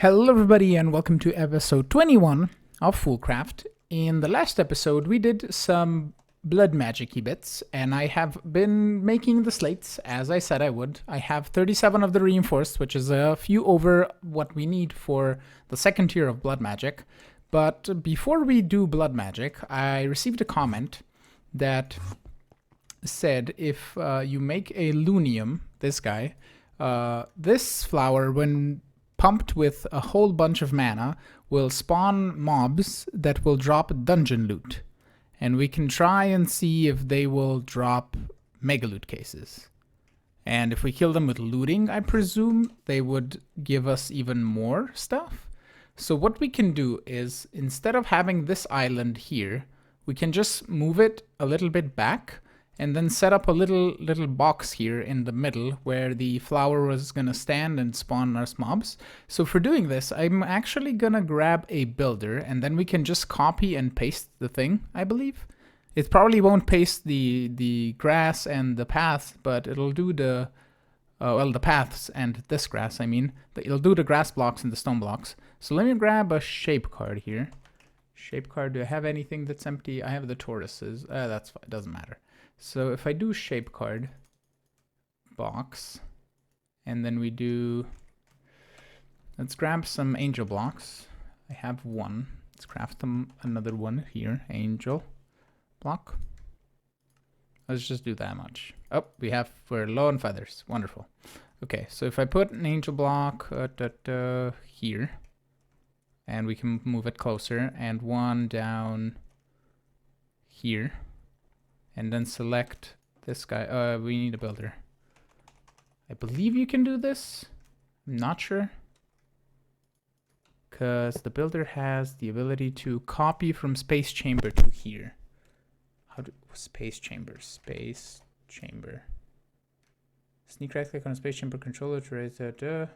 Hello everybody and welcome to episode 21 of Foolcraft. In the last episode we did some blood magic-y bits and I have been making the slates as I said I would. I have 37 of the reinforced, which is a few over what we need for the second tier of blood magic. But before we do blood magic, I received a comment that said if you make a Loonium, this guy, this flower, when pumped with a whole bunch of mana, will spawn mobs that will drop dungeon loot. And we can try and see if they will drop mega loot cases. And if we kill them with looting, I presume they would give us even more stuff. So what we can do is, instead of having this island here, we can just move it a little bit back and then set up a little box here in the middle where the flower was gonna stand and spawn our mobs. So for doing this, I'm actually gonna grab a builder and then we can just copy and paste the thing, I believe. It probably won't paste the grass and the paths, but it'll do the, well, the paths and this grass, I mean. It'll do the grass blocks and the stone blocks. So let me grab a shape card here. Shape card, do I have anything that's empty? I have the tortoises, that's fine, it doesn't matter. So if I do shape card box, and then we do, let's grab some angel blocks. I have one. Let's craft them another one here. Angel block. Let's just do that much. Oh, we're low on feathers. Wonderful. Okay, so if I put an angel block here, and we can move it closer, and one down here. And then select this guy. We need a builder. I believe you can do this. I'm not sure. Because the builder has the ability to copy from space chamber to here. How do space chamber? Space chamber. Sneak right click on a space chamber controller to raise that.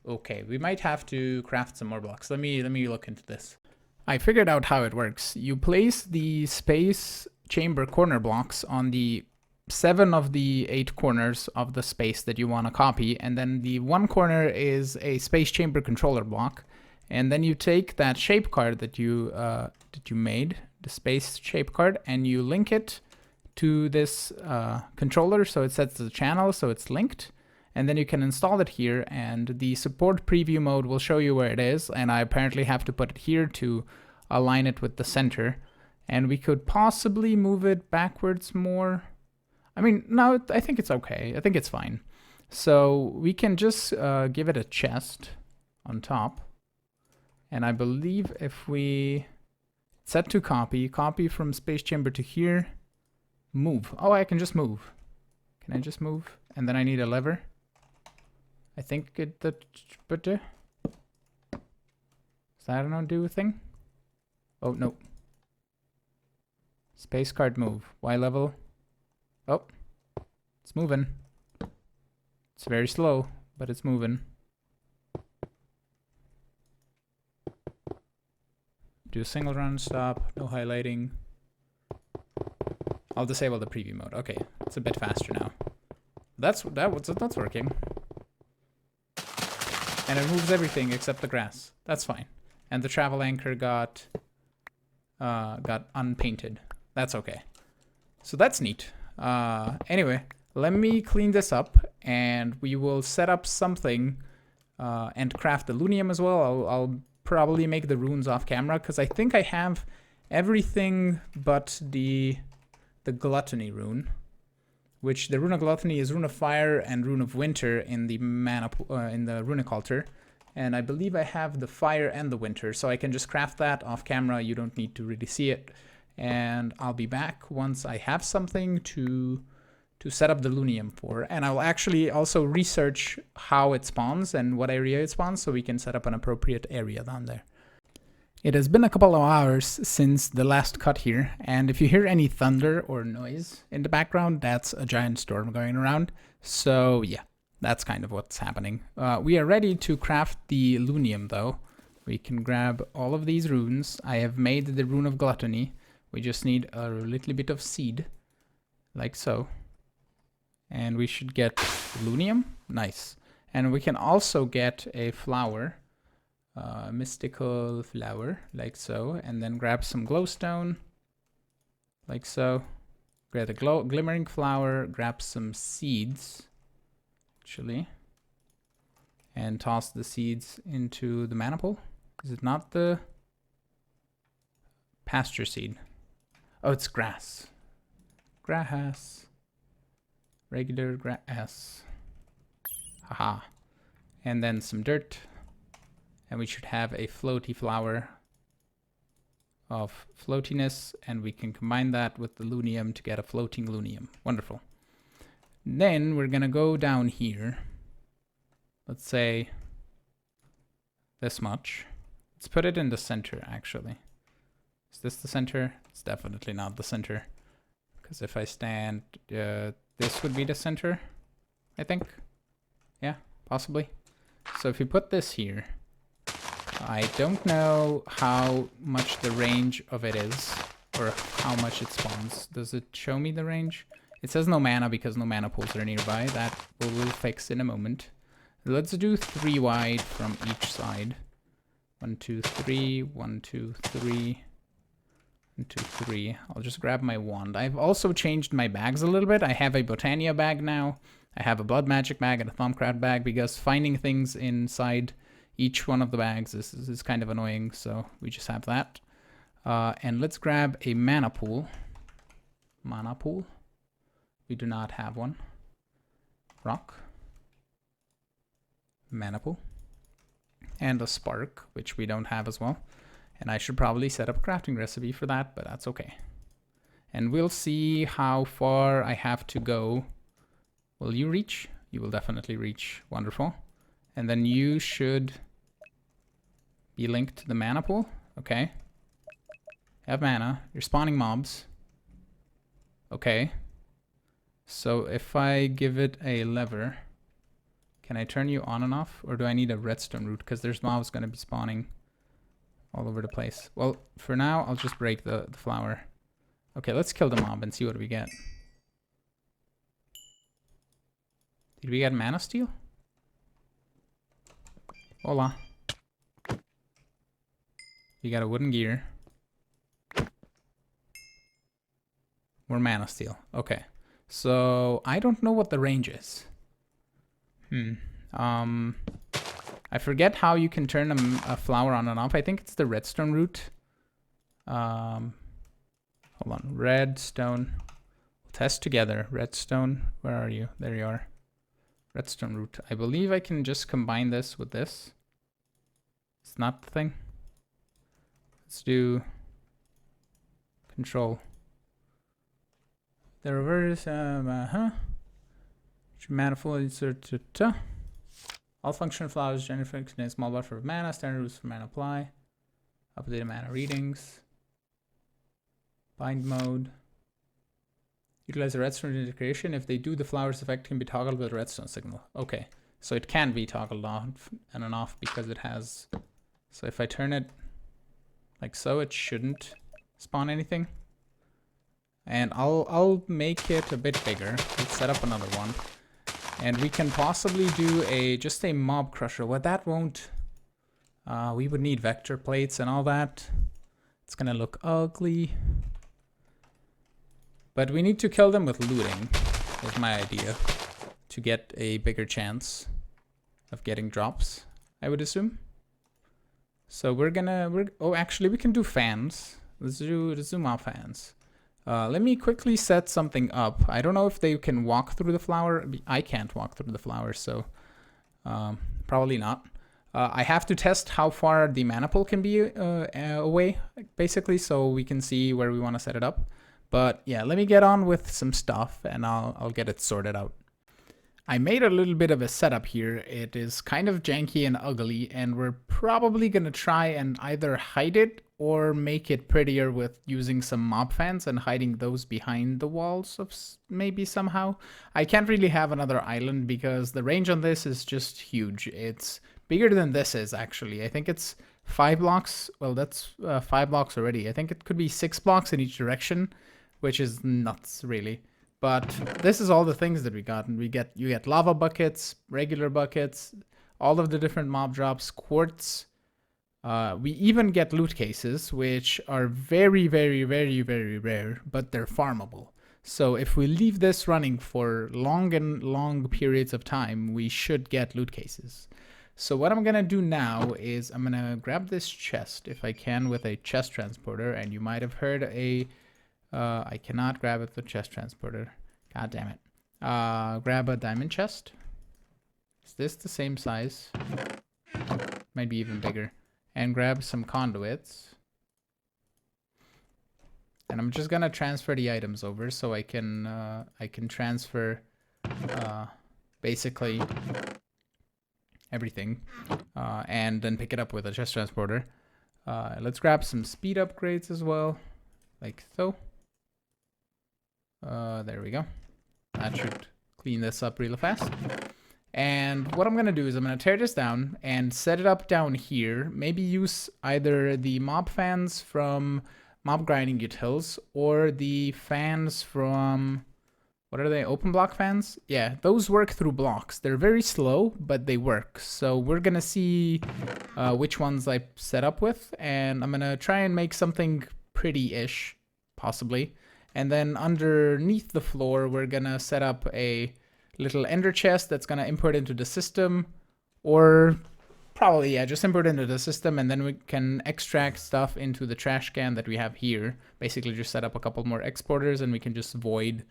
Okay, we might have to craft some more blocks. Let me look into this. I figured out how it works. You place the space chamber corner blocks on the 7 of the 8 corners of the space that you want to copy, and then the one corner is a space chamber controller block, and then you take that shape card that you made, the space shape card, and you link it to this controller, so it sets the channel so it's linked. And then you can install it here, and the support preview mode will show you where it is, and I apparently have to put it here to align it with the center. And we could possibly move it backwards more. I mean, no, I think it's okay. I think it's fine. So we can just give it a chest on top. And I believe if we set to copy from space chamber to here, move. Oh, I can just move. Can I just move? And then I need a lever. I think does that not do a thing? Oh, no. Space card move. Y level. Oh, it's moving. It's very slow, but it's moving. Do a single run, stop, no highlighting. I'll disable the preview mode. Okay, it's a bit faster now. That's working. And it moves everything except the grass. That's fine. And the travel anchor got unpainted. That's okay. So that's neat. Anyway, let me clean this up and we will set up something and craft the Loonium as well. I'll probably make the runes off camera because I think I have everything but the gluttony rune. Which the rune of gluttony is rune of fire and rune of winter in the in the runic altar, and I believe I have the fire and the winter, so I can just craft that off camera. You don't need to really see it, and I'll be back once I have something to set up the Loonium for, and I'll actually also research how it spawns and what area it spawns, so we can set up an appropriate area down there. It has been a couple of hours since the last cut here, and if you hear any thunder or noise in the background, that's a giant storm going around. So yeah, that's kind of what's happening. We are ready to craft the Loonium though. We can grab all of these runes. I have made the rune of gluttony. We just need a little bit of seed, like so. And And we should get Loonium. Nice. And we can also get a flower. Mystical flower, like so. And then grab some glowstone, like so. Grab a glimmering flower, grab some seeds, actually. And toss the seeds into the mana pool. Is it not the pasture seed? Oh, it's grass. Grass. Regular grass. Haha. And then some dirt. And we should have a floaty flower of floatiness. And we can combine that with the Loonium to get a floating Loonium. Wonderful. Then we're going to go down here. Let's say this much. Let's put it in the center, actually. Is this the center? It's definitely not the center. Because if I stand, this would be the center, I think. Yeah, possibly. So if you put this here, I don't know how much the range of it is, or how much it spawns. Does it show me the range? It says no mana because no mana pools are nearby. That we'll fix in a moment. Let's do 3 wide from each side. 1, 2, 3, 1, 2, 3, 1, 2, 3. I'll just grab my wand. I've also changed my bags a little bit. I have a Botania bag now. I have a blood magic bag and a Foolcraft bag because finding things inside each one of the bags is kind of annoying. So we just have that. And let's grab a mana pool. Mana pool. We do not have one. Rock. Mana pool. And a spark, which we don't have as well. And I should probably set up a crafting recipe for that, but that's okay. And we'll see how far I have to go. Will you reach? You will definitely reach. Wonderful. And then you should be linked to the mana pool. Okay. Have mana. You're spawning mobs. Okay. So if I give it a lever, can I turn you on and off? Or do I need a redstone root? Because there's mobs going to be spawning all over the place. Well, for now, I'll just break the flower. Okay, let's kill the mob and see what we get. Did we get mana steel? Hola. You got a wooden gear. More mana steel. Okay. So, I don't know what the range is. I forget how you can turn a flower on and off. I think it's the redstone root. Hold on. Redstone. We'll test together. Redstone. Where are you? There you are. Redstone root. I believe I can just combine this with this. It's not the thing. Let's do control. The reverse, manifold insert. All functional flowers generate contain a small buffer of mana. Standard rules for mana apply. Updated mana readings. Bind mode. Utilize the redstone integration. If they do, the flower's effect can be toggled with a redstone signal. Okay, so it can be toggled on and off because it has. So if I turn it like so, it shouldn't spawn anything. And I'll make it a bit bigger. Let's set up another one. And we can possibly do just a mob crusher. Well, that won't. We would need vector plates and all that. It's gonna look ugly. But we need to kill them with looting, is my idea. To get a bigger chance of getting drops, I would assume. So oh, actually we can do fans. Let's do mob fans. Let me quickly set something up. I don't know if they can walk through the flower. I can't walk through the flower, so probably not. I have to test how far the mana pool can be away, basically, so we can see where we want to set it up. But yeah, let me get on with some stuff and I'll get it sorted out. I made a little bit of a setup here. It is kind of janky and ugly, and we're probably going to try and either hide it or make it prettier with using some mob fans and hiding those behind the walls of maybe somehow. I can't really have another island because the range on this is just huge. It's bigger than this is, actually. I think it's 5 blocks. Well, that's 5 blocks already. I think it could be 6 blocks in each direction, which is nuts, really. But this is all the things that we got. And you get lava buckets, regular buckets, all of the different mob drops, quartz. We even get loot cases, which are very, very, very, very rare, but they're farmable. So if we leave this running for long periods of time, we should get loot cases. So what I'm gonna do now is I'm gonna grab this chest, if I can, with a chest transporter. And you might have heard I cannot grab it with chest transporter. God damn it. Grab a diamond chest. Is this the same size? Might be even bigger. And grab some conduits. And I'm just gonna transfer the items over so I can transfer basically everything, and then pick it up with a chest transporter. Let's grab some speed upgrades as well, like so. There we go. That should clean this up real fast. And what I'm gonna do is I'm gonna tear this down and set it up down here. Maybe use either the mob fans from mob grinding utils or the fans from, what are they, open block fans? Yeah, those work through blocks. They're very slow, but they work. So we're gonna see which ones I set up with, and I'm gonna try and make something pretty-ish, possibly. And then underneath the floor, we're gonna set up a little ender chest that's gonna import into the system, or probably, yeah, just import into the system, and then we can extract stuff into the trash can that we have here. Basically just set up a couple more exporters and we can just void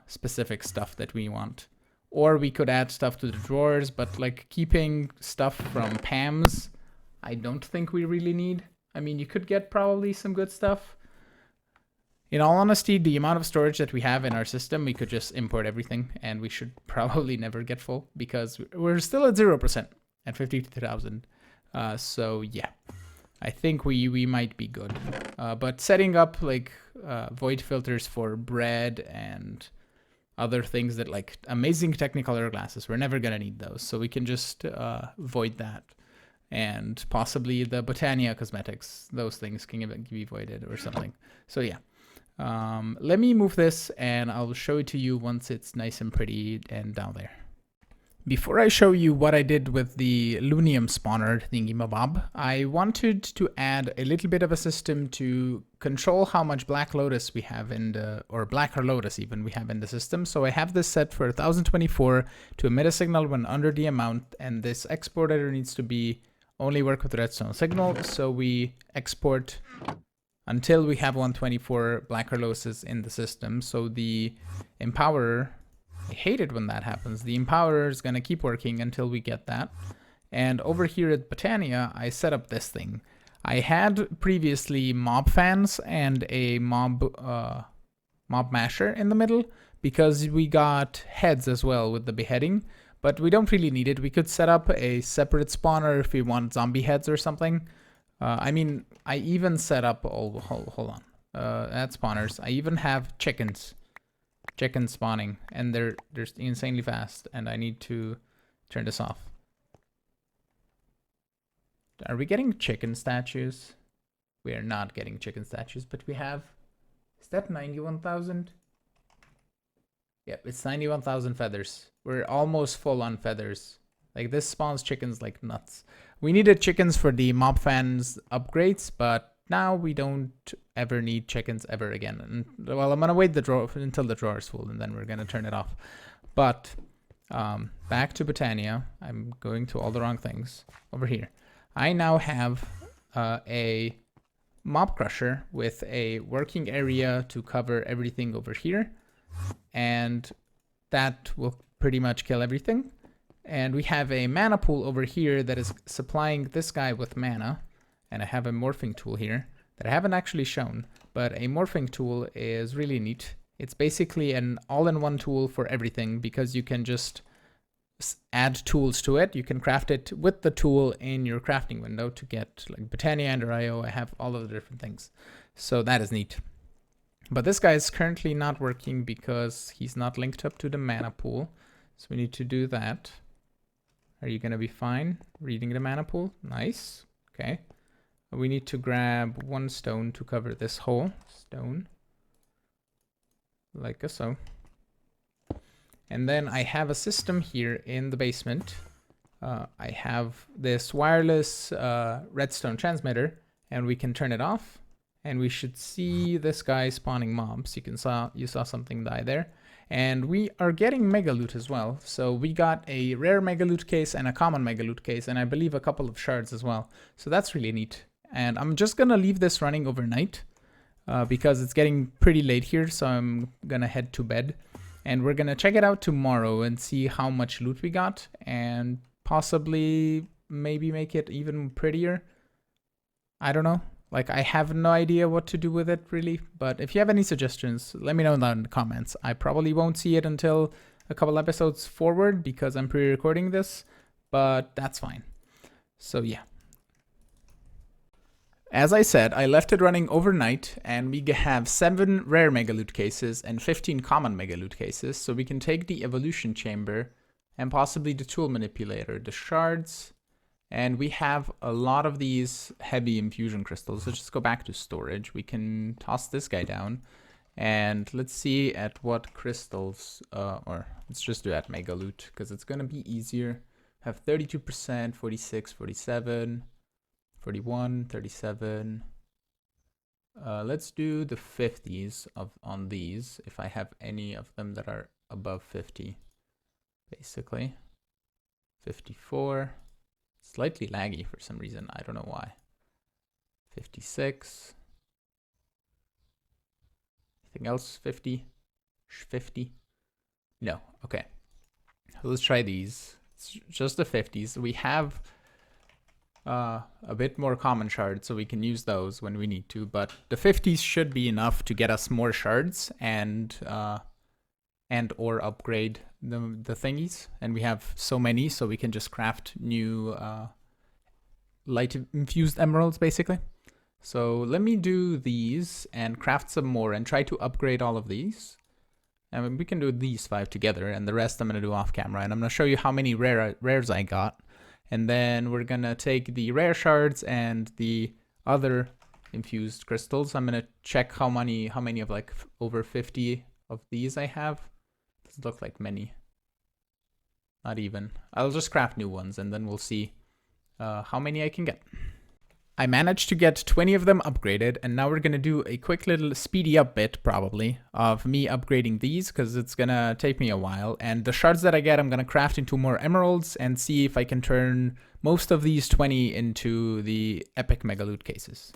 specific stuff that we want. Or we could add stuff to the drawers, but like keeping stuff from Pam's, I don't think we really need. I mean, you could get probably some good stuff. In all honesty, the amount of storage that we have in our system, we could just import everything and we should probably never get full because we're still at 0% at 52,000. So yeah, I think we might be good. But setting up like void filters for bread and other things that like amazing Technicolor glasses, we're never gonna need those. So we can just void that. And possibly the Botania cosmetics, those things can be voided or something. So yeah. Let me move this and I'll show it to you once it's nice and pretty and down there. Before I show you what I did with the Loonium spawner thingy-mabob, I wanted to add a little bit of a system to control how much Black Lotus we have in the, or Blacker Lotus even, we have in the system. So I have this set for 1024 to emit a signal when under the amount, and this exporter needs to be only work with redstone signal. So we export until we have 124 Blacker Lotuses in the system. So the Empowerer, I hate it when that happens. The Empowerer is going to keep working until we get that. And over here at Botania, I set up this thing. I had previously mob fans and a mob masher in the middle because we got heads as well with the beheading, but we don't really need it. We could set up a separate spawner if we want zombie heads or something. I mean, I even set up, hold on, at spawners, I even have chickens spawning, and they're insanely fast, and I need to turn this off. Are we getting chicken statues? We are not getting chicken statues, but we have, is that 91,000? Yep, it's 91,000 feathers. We're almost full on feathers. Like, this spawns chickens like nuts. We needed chickens for the mob fans upgrades, but now we don't ever need chickens ever again. And, well, I'm gonna wait until the drawer is full, and then we're gonna turn it off. But back to Botania. I'm going to all the wrong things. Over here, I now have a mob crusher with a working area to cover everything over here, and that will pretty much kill everything. And we have a mana pool over here that is supplying this guy with mana. And I have a morphing tool here that I haven't actually shown, but a morphing tool is really neat. It's basically an all-in-one tool for everything because you can just add tools to it. You can craft it with the tool in your crafting window to get like Botania and IO. I have all of the different things. So that is neat. But this guy is currently not working because he's not linked up to the mana pool. So we need to do that. Are you going to be fine reading the mana pool? Nice. Okay. We need to grab one stone to cover this hole. Stone. like so. And then I have a system here in the basement. I have this wireless redstone transmitter, and we can turn it off, and we should see this guy spawning mobs. You saw something die there. And we are getting mega loot as well. So we got a rare mega loot case and a common mega loot case, and I believe a couple of shards as well. So that's really neat. And I'm just gonna leave this running overnight because it's getting pretty late here, so I'm gonna head to bed. And we're gonna check it out tomorrow and see how much loot we got, and possibly maybe make it even prettier. I don't know. Like, I have no idea what to do with it, really. But if you have any suggestions, let me know down in the comments. I probably won't see it until a couple episodes forward because I'm pre-recording this, but that's fine. So, yeah. As I said, I left it running overnight, and we have 7 rare mega loot cases and 15 common mega loot cases. So we can take the evolution chamber and possibly the tool manipulator, the shards, and we have a lot of these heavy infusion crystals. So just go back to storage. We can toss this guy down, and let's see at what crystals, or let's just do at mega loot because it's gonna be easier. Have 32%, 46, 47, 41, 37. Let's do the 50s on these if I have any of them that are above 50. Basically 54, slightly laggy for some reason, I don't know why. 56, anything else? 50, no. Okay, let's try these. It's just the 50s. We have a bit more common shards, so we can use those when we need to, but the 50s should be enough to get us more shards and or upgrade the thingies. And we have so many, so we can just craft new light infused emeralds basically. So let me do these and craft some more and try to upgrade all of these. And we can do these 5 together, and the rest I'm gonna do off camera, and I'm gonna show you how many rares I got. And then we're gonna take the rare shards and the other infused crystals. I'm gonna check how many of like over 50 of these I have. Doesn't look like many. Not even. I'll just craft new ones, and then we'll see how many I can get. I managed to get 20 of them upgraded, and now we're gonna do a quick little speedy up bit probably of me upgrading these because it's gonna take me a while. And the shards that I get, I'm gonna craft into more emeralds and see if I can turn most of these 20 into the epic mega loot cases.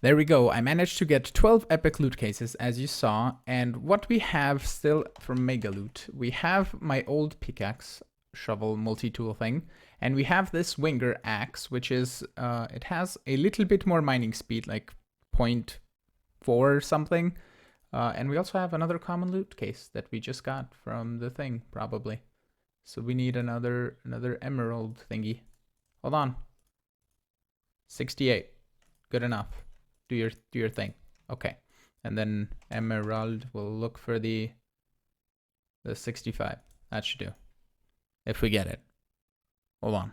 There we go. I managed to get 12 epic loot cases, as you saw. And what we have still from mega loot, we have my old pickaxe, shovel, multi-tool thing. And we have this Winger axe, which is, it has a little bit more mining speed, like 0.4 or something. And we also have another common loot case that we just got from the thing, probably. So we need another emerald thingy. Hold on. 68. Good enough. Do your thing. Okay. And then emerald will look for the 65. That should do. If we get it. Hold on.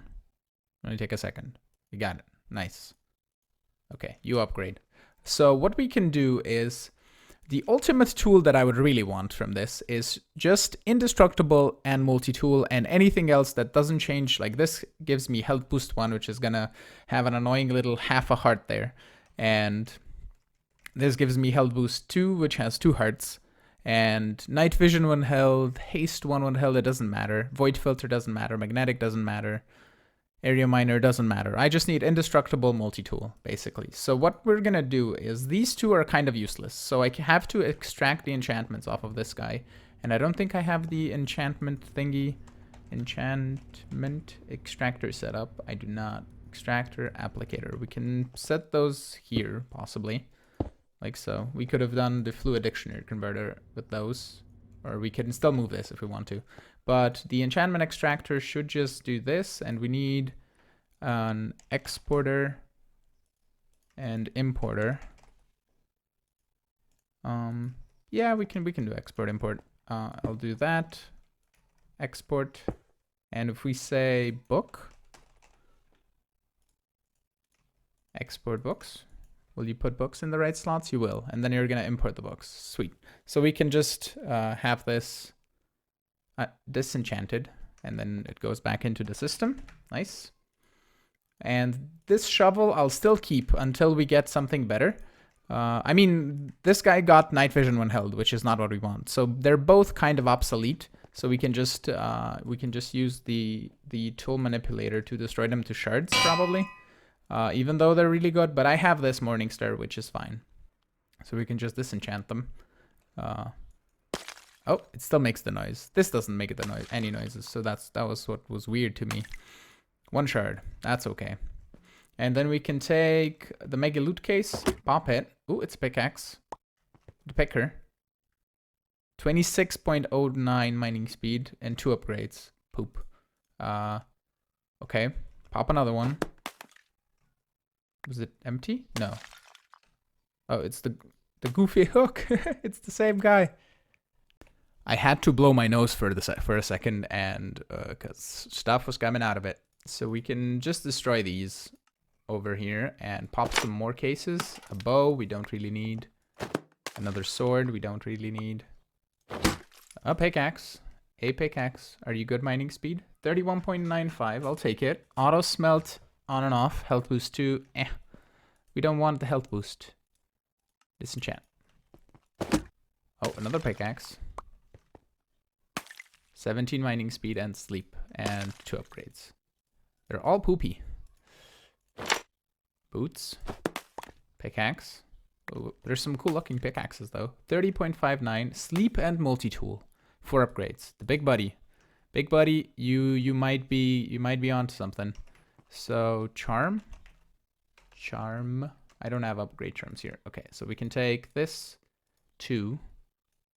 Let me take a second. We got it. Nice. Okay, you upgrade. So what we can do is The ultimate tool that I would really want from this is just indestructible and multi-tool, and anything else that doesn't change. Like this gives me health boost 1, which is gonna have an annoying little half a heart there. And this gives me health boost 2, which has 2 hearts. And night vision 1 health, haste 1 health, it doesn't matter. Void filter doesn't matter, magnetic doesn't matter. Area miner doesn't matter. I just need indestructible multi-tool, basically. So what we're gonna do is these 2 are kind of useless. So I have to extract the enchantments off of this guy. And I don't think I have the enchantment thingy. Enchantment extractor set up. I do not. Extractor applicator. We can set those here, possibly. Like so. We could have done the fluid dictionary converter with those. Or we can still move this if we want to. But the enchantment extractor should just do this, and we need an exporter and importer. Yeah, we can do export import. I'll do that. Export, and if we say book, export books. Will you put books in the right slots? You will, and then you're gonna import the books. Sweet. So we can just have this disenchanted, and then it goes back into the system. Nice. And this shovel I'll still keep until we get something better. I mean, this guy got night vision 1 health, which is not what we want. So they're both kind of obsolete. So we can just use the tool manipulator to destroy them to shards, probably. Even though they're really good, but I have this Morningstar, which is fine. So we can just disenchant them. Oh, it still makes the noise. This doesn't make it any noises, so that was what was weird to me. 1 shard, that's okay. And then we can take the mega loot case, pop it. Ooh, it's pickaxe. The picker. 26.09 mining speed and 2 upgrades. Poop. Okay, pop another one. Was it empty? No. Oh, it's the goofy hook. It's the same guy. I had to blow my nose for a second, and because stuff was coming out of it. So we can just destroy these over here and pop some more cases. A bow we don't really need. Another sword we don't really need. A pickaxe. A pickaxe. Are you good mining speed? 31.95. I'll take it. Auto smelt on and off. Health boost 2. We don't want the health boost. Disenchant. Oh, another pickaxe. 17 mining speed and sleep, and 2 upgrades. They're all poopy. Boots. Pickaxe. Ooh, there's some cool looking pickaxes though. 30.59. Sleep and multi-tool. 4 upgrades. The big buddy. Big buddy, you might be onto something. So charm. Charm. I don't have upgrade charms here. Okay, so we can take this 2.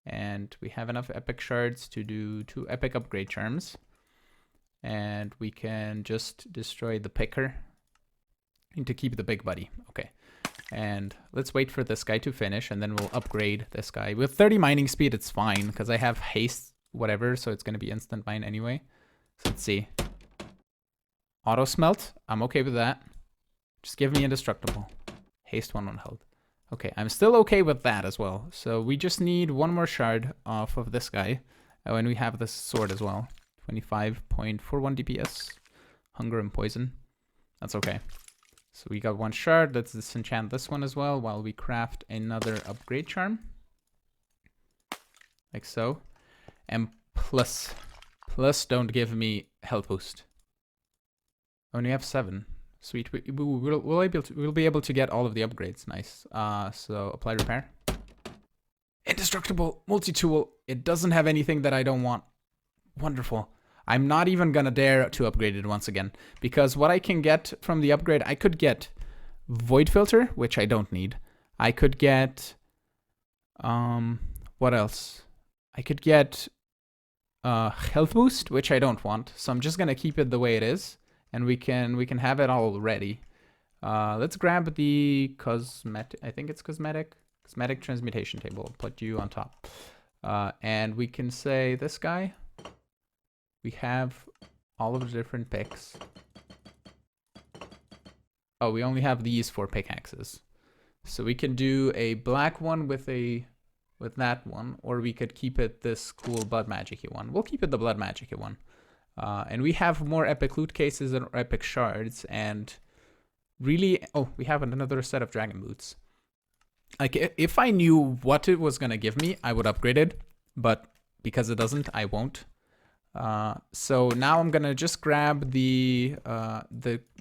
And we have enough epic shards to do 2 epic upgrade charms. And we can just destroy the picker. And to keep the big buddy. Okay. And let's wait for this guy to finish, and then we'll upgrade this guy. With 30 mining speed, it's fine, because I have haste, whatever, so it's going to be instant mine anyway. So let's see. Auto smelt. I'm okay with that. Just give me indestructible. Haste 1 health. Okay, I'm still okay with that as well. So we just need 1 more shard off of this guy. Oh, and we have this sword as well. 25.41 DPS. Hunger and poison. That's okay. So we got 1 shard. Let's disenchant this one as well while we craft another upgrade charm. Like so. And plus don't give me health boost. Only have 7. Sweet. We'll be able to get all of the upgrades. Nice. So apply repair. Indestructible multi-tool. It doesn't have anything that I don't want. Wonderful. I'm not even gonna dare to upgrade it once again, because what I can get from the upgrade, I could get void filter, which I don't need. I could get what else? I could get health boost, which I don't want. So I'm just gonna keep it the way it is. And we can have it all ready. Let's grab the cosmetic. I think it's cosmetic transmutation table. I'll put you on top. And we can say this guy. We have all of the different picks. Oh, we only have these 4 pickaxes. So we can do a black one with a with that one, or we could keep it this cool Blood Magic-y one. We'll keep it the Blood Magic-y one. And we have more epic loot cases and epic shards, and really, oh, we have another set of dragon boots. Like, if I knew what it was gonna give me, I would upgrade it, but because it doesn't, I won't. So now I'm gonna just grab the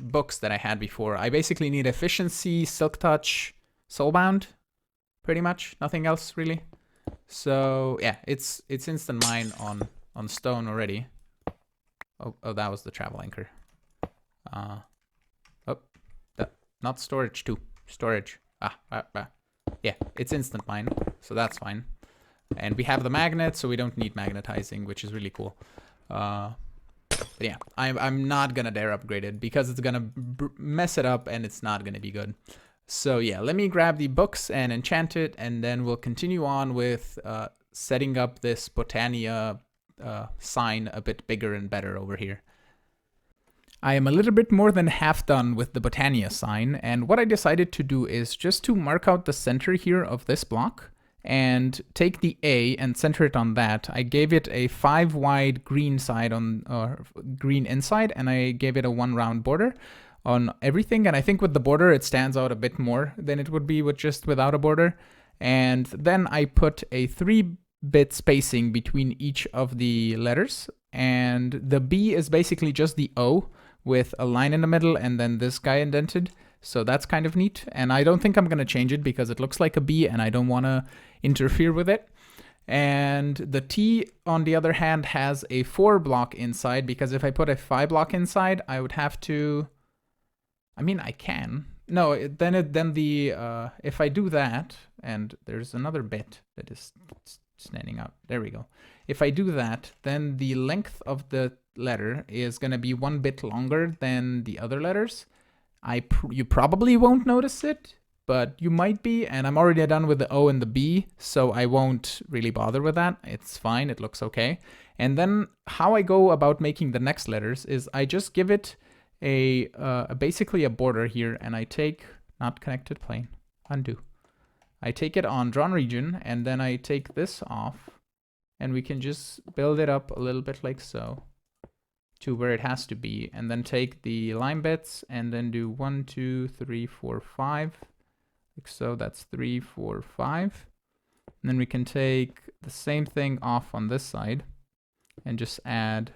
books that I had before. I basically need Efficiency, Silk Touch, Soulbound, pretty much. Nothing else really. So yeah, it's instant mine on stone already. Oh, that was the travel anchor. Not storage too. Storage. Yeah, it's instant mine, so that's fine. And we have the magnet, so we don't need magnetizing, which is really cool. But yeah, I'm not gonna dare upgrade it because it's gonna mess it up and it's not gonna be good. So yeah, let me grab the books and enchant it, and then we'll continue on with setting up this Botania sign a bit bigger and better over here. I am a little bit more than half done with the Botania sign, and what I decided to do is just to mark out the center here of this block and take the A and center it on that. I gave it a 5 wide green side green inside, and I gave it a 1 round border on everything. And I think with the border, it stands out a bit more than it would be with just without a border. And then I put a 3-bit spacing between each of the letters. And the B is basically just the O with a line in the middle and then this guy indented. So that's kind of neat. And I don't think I'm going to change it because it looks like a B and I don't want to interfere with it. And the T, on the other hand, has a 4 block inside, because if I put a 5 block inside, I would have to, I mean, I can. No, if I do that, and there's another bit that is standing out. There we go. If I do that, then the length of the letter is going to be 1 bit longer than the other letters. You probably won't notice it, but you might be, and I'm already done with the O and the B, so I won't really bother with that. It's fine, it looks okay. And then how I go about making the next letters is I just give it basically a border here, and I take, not connected plane, undo. I take it on drawn region, and then I take this off, and we can just build it up a little bit like so to where it has to be, and then take the line bits and then do 1, 2, 3, 4, 5. Like so, that's 3, 4, 5. And then we can take the same thing off on this side and just add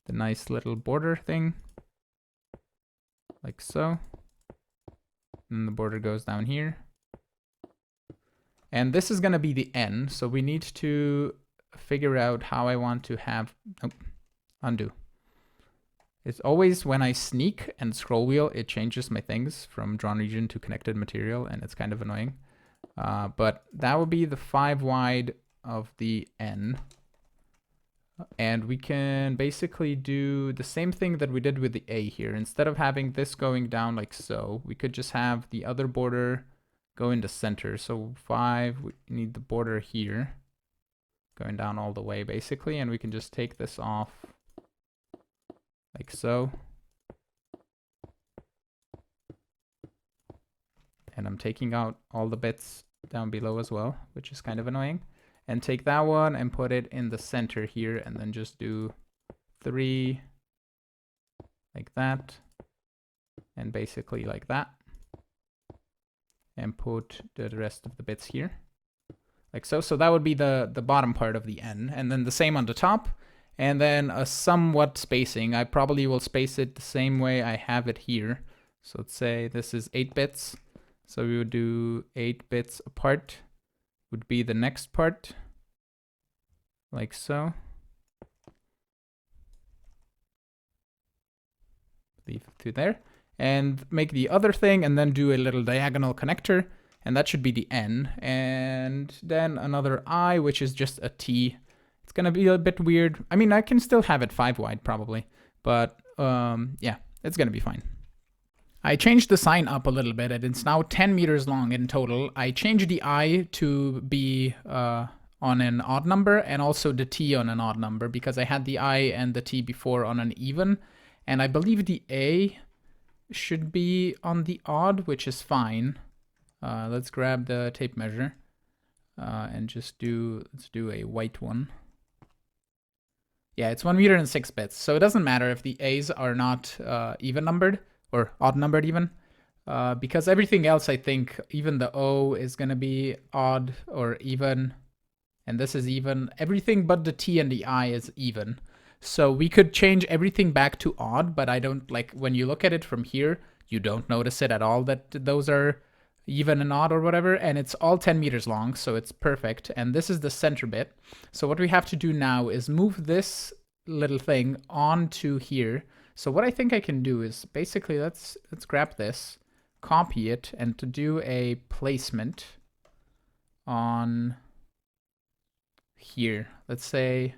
the nice little border thing, like so. And the border goes down here. And this is going to be the N, so we need to figure out how I want to have, undo. It's always when I sneak and scroll wheel, it changes my things from drawn region to connected material, and it's kind of annoying. But that would be the 5 wide of the N. And we can basically do the same thing that we did with the A here. Instead of having this going down like so, we could just have the other border go in the center. So 5, we need the border here going down all the way basically, and we can just take this off like so. And I'm taking out all the bits down below as well, which is kind of annoying. And take that one and put it in the center here, and then just do 3 like that, and basically like that. And put the rest of the bits here, like so. So that would be the bottom part of the N, and then the same on the top, and then a somewhat spacing. I probably will space it the same way I have it here. So let's say this is 8 bits. So we would do 8 bits apart would be the next part, like so. Leave it to there. And make the other thing, and then do a little diagonal connector, and that should be the N. And then another I, which is just a T. It's gonna be a bit weird. I mean, I can still have it 5 wide probably, but yeah, it's gonna be fine. I changed the sign up a little bit, and it's now 10 meters long in total. I changed the I to be on an odd number, and also the T on an odd number, because I had the I and the T before on an even, and I believe the A should be on the odd, which is fine. Let's grab the tape measure. and just let's do a white one. Yeah, it's 1 meter and 6 bits. So it doesn't matter if the A's are not even numbered or odd numbered even, because everything else, I think, even the O is going to be odd or even, and this is even. Everything but the T and the I is even. So we could change everything back to odd, but I don't like when you look at it from here, you don't notice it at all that those are even and odd or whatever, and it's all 10 meters long, so it's perfect. And this is the center bit. So what we have to do now is move this little thing onto here. So what I think I can do is basically let's grab this, copy it, and to do a placement on here. Let's say,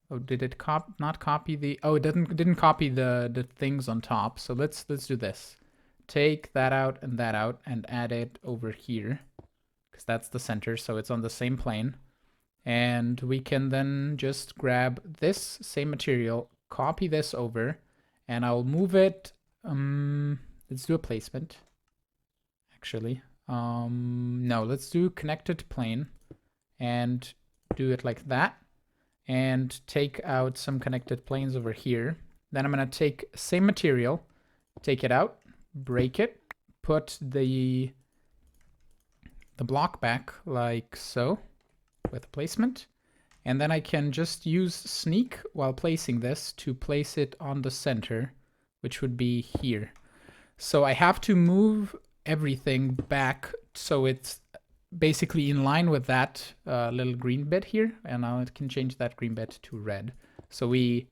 oh, did it not copy the, oh, it didn't copy the things on top. So let's do this. Take that out and add it over here, because that's the center, so it's on the same plane. And we can then just grab this same material, copy this over, and I'll move it. Let's do a placement. Actually, no, let's do connected plane and do it like that, and take out some connected planes over here. Then I'm gonna take same material, take it out, break it, put the block back like so with a placement, and then I can just use sneak while placing this to place it on the center, which would be here. So I have to move everything back so it's basically in line with that little green bit here, and now I can change that green bit to red so we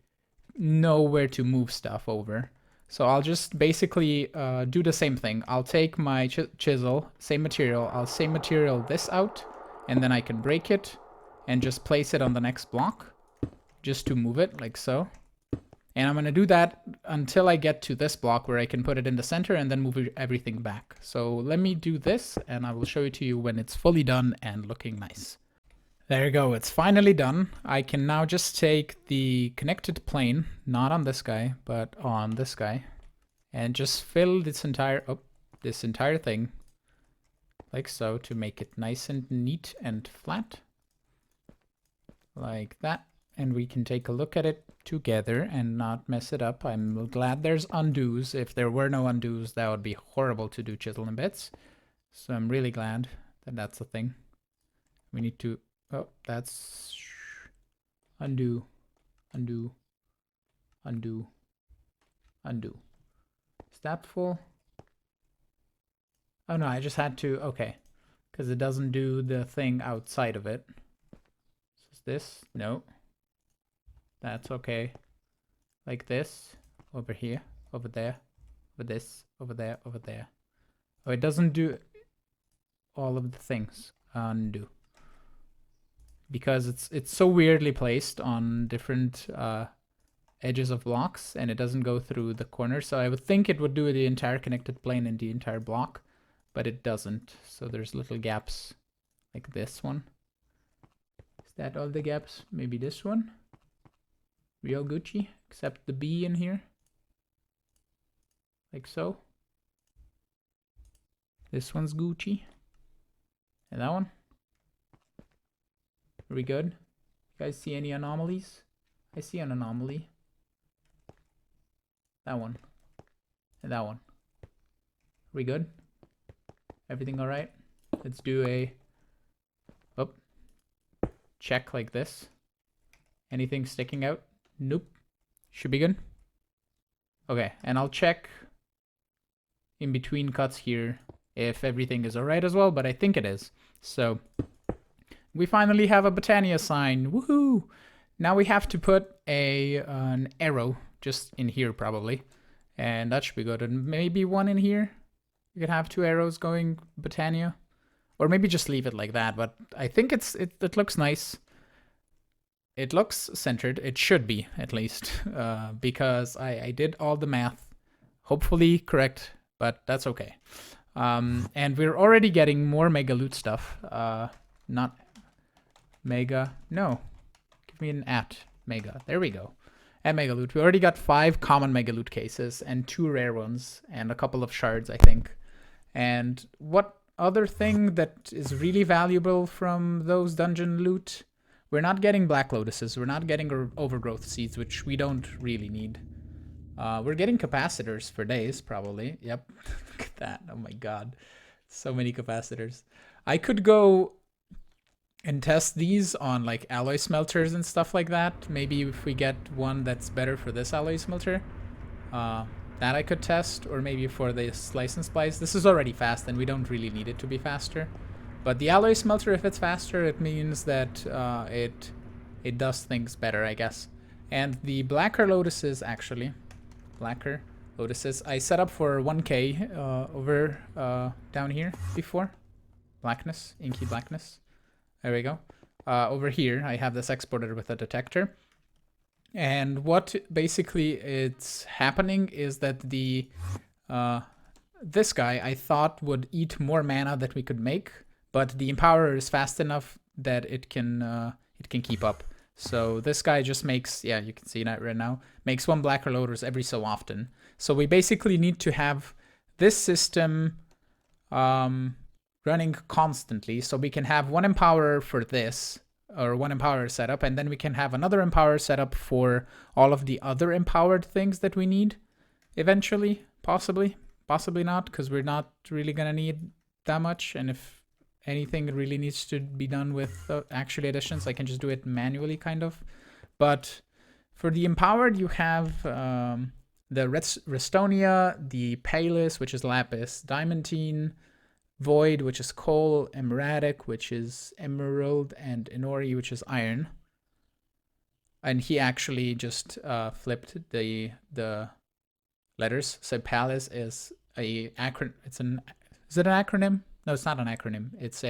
know where to move stuff over. So I'll just basically do the same thing. I'll take my chisel, same material, I'll same material this out, and then I can break it and just place it on the next block just to move it like so. And I'm gonna do that until I get to this block where I can put it in the center and then move everything back. So let me do this and I will show it to you when it's fully done and looking nice. There you go, it's finally done. I can now just take the connected plane, not on this guy, but on this guy, and just fill this entire thing like so to make it nice and neat and flat. Like that. And we can take a look at it together and not mess it up. I'm glad there's undos. If there were no undos, that would be horrible to do chisel and bits. So I'm really glad that that's a thing. We need to, oh, that's undo, undo, undo, undo. Is that full? Oh no, I just had to, okay. Because it doesn't do the thing outside of it. Is this? No. That's okay. Like this, over here, over there, over this, over there, over there. Oh, it doesn't do all of the things. Undo. Because it's so weirdly placed on different edges of blocks, and it doesn't go through the corners. So I would think it would do the entire connected plane and the entire block, but it doesn't. So there's little gaps like this one. Is that all the gaps? Maybe this one? Real Gucci, except the B in here. Like so. This one's Gucci. And that one. Are we good? You guys see any anomalies? I see an anomaly. That one. And that one. Are we good? Everything alright? Let's do a check like this. Anything sticking out? Nope. Should be good. Okay, and I'll check in between cuts here if everything is alright as well, but I think it is. So we finally have a Botania sign. Woohoo! Now we have to put an arrow just in here probably, and that should be good. And maybe one in here. You can have 2 arrows going Botania, or maybe just leave it like that. But I think it looks nice. It looks centered. It should be, at least, because I did all the math, hopefully correct, but that's okay. And we're already getting more mega loot stuff. Not mega. No, give me an at mega. There we go. At mega loot. We already got 5 common mega loot cases and 2 rare ones and a couple of shards, I think. And what other thing that is really valuable from those dungeon loot. We're not getting black lotuses. We're not getting overgrowth seeds, which we don't really need. We're getting capacitors for days, probably. Yep. Look at that. Oh my god. So many capacitors. I could go and test these on like alloy smelters and stuff like that. Maybe if we get one that's better for this alloy smelter. That I could test, or maybe for this slice and splice. This is already fast and we don't really need it to be faster. But the alloy smelter, if it's faster, it means that it does things better, I guess. And the blacker lotuses, actually, blacker lotuses, I set up for 1k over down here before. Blackness, inky blackness. There we go. Over here, I have this exported with a detector. And what basically it's happening is that the this guy I thought would eat more mana that we could make, but the Empowerer is fast enough that it can keep up. So this guy just makes, yeah, you can see that right now, makes 1 blacker lotus every so often. So we basically need to have this system running constantly, so we can have 1 Empowerer for this, or 1 Empowerer setup, and then we can have another Empowerer setup for all of the other empowered things that we need eventually, possibly not, because we're not really gonna need that much. And if anything really needs to be done with actually additions, I can just do it manually, kind of. But for the empowered, you have the Restonia, the Palis, which is Lapis, Diamantine, Void, which is coal, Emeratic, which is emerald, and Inori, which is iron. And he actually just flipped the letters. So Palis is a acronym. Is it an acronym? No, it's not an acronym. It's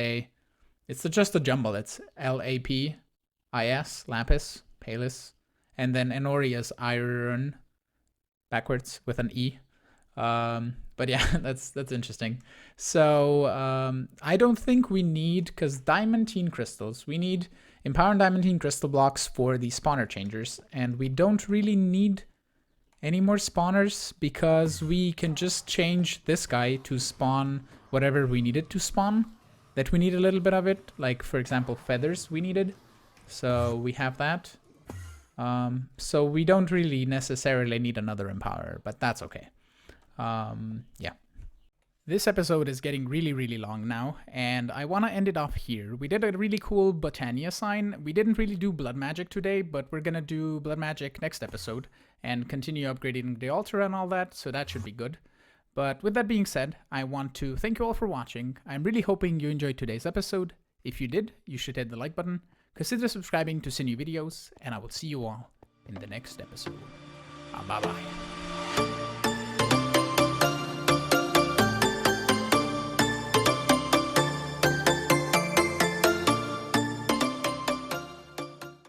just a jumble. It's LAPIS, Lapis, Palis, and then Inori is iron, backwards with an E. But yeah, that's interesting. So I don't think we need, because diamantine crystals, we need empowered diamantine crystal blocks for the spawner changers, and we don't really need any more spawners because we can just change this guy to spawn whatever we needed to spawn, that we need a little bit of it, like for example feathers we needed, so we have that. So we don't really necessarily need another empowerer, but that's okay. Yeah. This episode is getting really long now, and I want to end it off here. We did a really cool Botania sign. We didn't really do blood magic today, but we're gonna do blood magic next episode and continue upgrading the altar and all that, so that should be good. But with that being said, I want to thank you all for watching. I'm really hoping you enjoyed today's episode. If you did, you should hit the like button, consider subscribing to see new videos, and I will see you all in the next episode. Bye bye.